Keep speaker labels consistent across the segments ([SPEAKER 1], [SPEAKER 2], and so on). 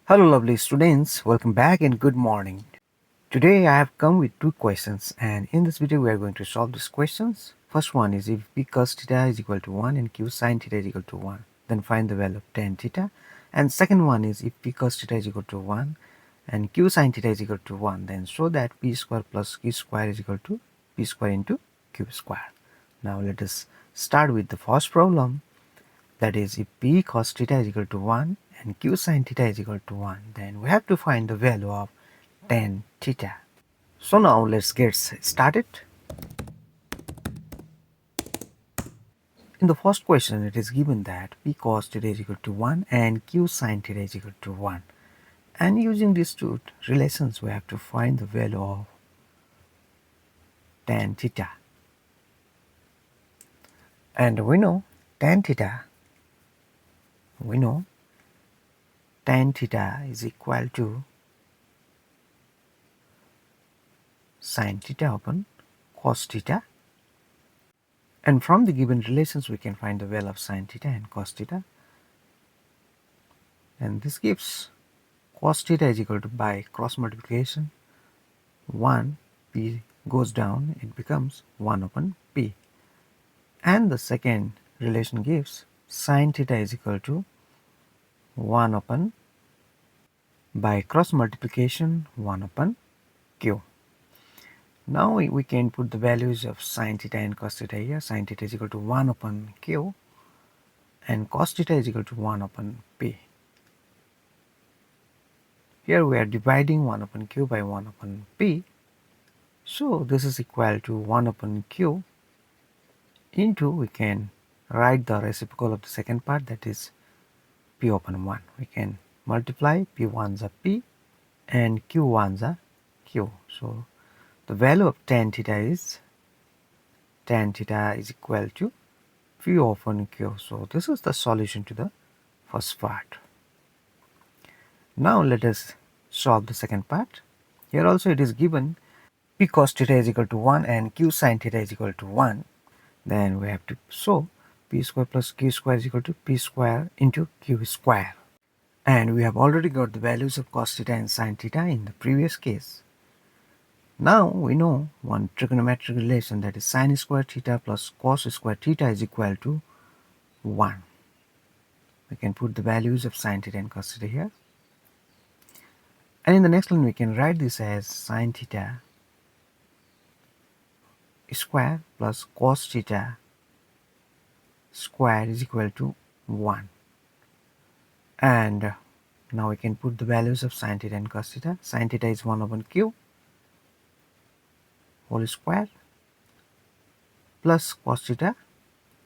[SPEAKER 1] Hello, lovely students. Welcome back and good morning. Today I have come with two questions, and in this video we are going to solve these questions. First one is if p cos theta is equal to 1 and q sin theta is equal to 1, then find the value of tan theta. And second one is if p cos theta is equal to 1 and q sin theta is equal to 1, then show that p square plus q square is equal to p square into q square. Now let us start with the first problem. That is, if p cos theta is equal to 1 and q sin theta is equal to 1, then we have to find the value of tan theta. So now let's get started. In the first question, it is given that p cos theta is equal to 1 and q sin theta is equal to 1. And using these two relations, we have to find the value of tan theta. And we know tan theta is equal to sin theta upon cos theta. And from the given relations, we can find the value of sin theta and cos theta. And this gives cos theta is equal to, by cross multiplication, 1, p goes down, it becomes 1 upon p. And the second relation gives sin theta is equal to 1 upon, by cross multiplication, 1 upon q. Now we can put the values of sin theta and cos theta here. Sin theta is equal to 1 upon q and cos theta is equal to 1 upon p. Here we are dividing 1 upon q by 1 upon p. So this is equal to 1 upon q into, we can write the reciprocal of the second part, that is p upon 1. We can multiply p 1s are p and q 1s are q. So the value of tan theta is equal to p upon q. So this is the solution to the first part. Now let us solve the second part. Here also it is given p cos theta is equal to 1 and q sin theta is equal to 1. Then we have to show p square plus q square is equal to p square into q square. And we have already got the values of cos theta and sin theta in the previous case. Now we know one trigonometric relation, that is sin square theta plus cos square theta is equal to 1. We can put the values of sin theta and cos theta here. And in the next line we can write this as sin theta square plus cos theta square is equal to 1. And now we can put the values of sin theta and cos theta. Sin theta is 1 upon q whole square plus cos theta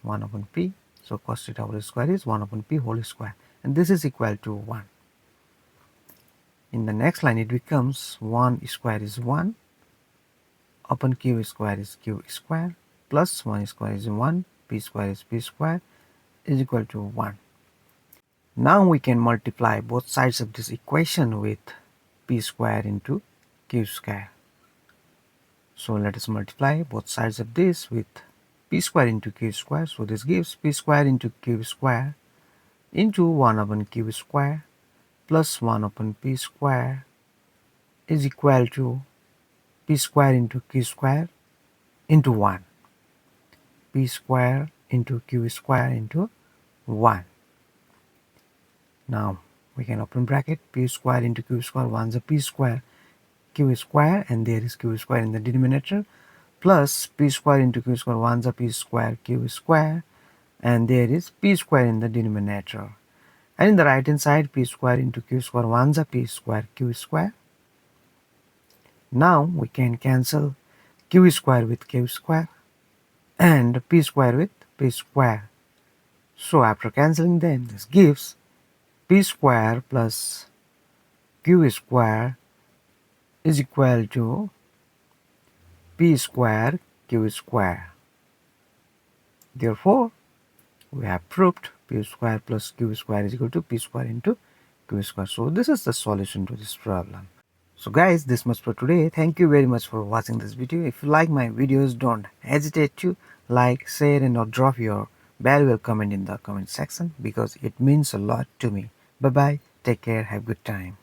[SPEAKER 1] 1 upon p. So cos theta whole square is 1 upon p whole square, and this is equal to 1. In the next line it becomes 1 square is 1 upon q square is q square plus 1 square is 1, p square is p square is equal to 1. Now we can multiply both sides of this equation with p square into q square. So let us multiply both sides of this with p square into q square. So this gives p square into q square into 1 upon q square plus 1 upon p square is equal to p square into q square into 1. P square into q square into 1. Now we can open bracket, p square into q square, 1 is a p square, q square, and there is q square in the denominator, plus p square into q square, 1 is a p square, q square, and there is p square in the denominator. And in the right hand side, p square into q square, 1 is a p square, q square. Now we can cancel q square with q square and p square with p square. So after cancelling them, this gives p square plus q square is equal to p square q square. Therefore, we have proved p square plus q square is equal to p square into q square. So this is the solution to this problem. So guys, this much for today. Thank you very much for watching this video. If you like my videos, don't hesitate to like, share, and or drop your valuable comment in the comment section, because it means a lot to me. Bye bye. Take care. Have a good time.